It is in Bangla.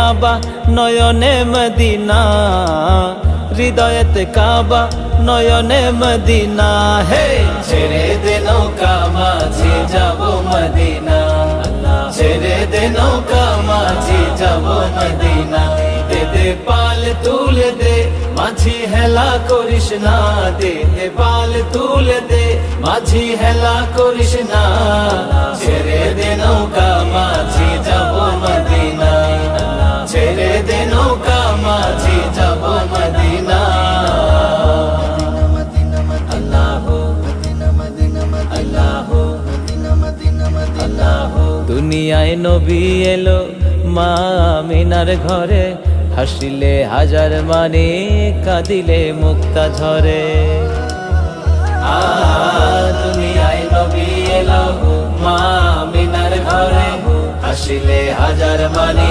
কাবা নয়নে মদিনা, হৃদয়েতে কাবা নয়নে মদিনা। হে ছেড়ে দে নৌকা মাঝি যাব মদিনা, ছেড়ে দে নৌকা মাঝি যাব মদিনা। দে দে পাল তুলে দে মাঝি হেলা করিস না, দে দে পাল তুলে দে মাঝি হেলা করিস না। ছেড়ে দে নৌকা মাঝি যাব মদিনা, ছেড়ে দে নৌকা মাঝি যাব মদিনা। দুনিয়ায় নবী এলো মা আমিনার ঘরে, হাসিলে হাজার মানে কাঁদিলে মুক্তা ঝরে। দুনিয়ায় নবী এলো মা আমিনার ঘরে, হাসিলে হাজার মানে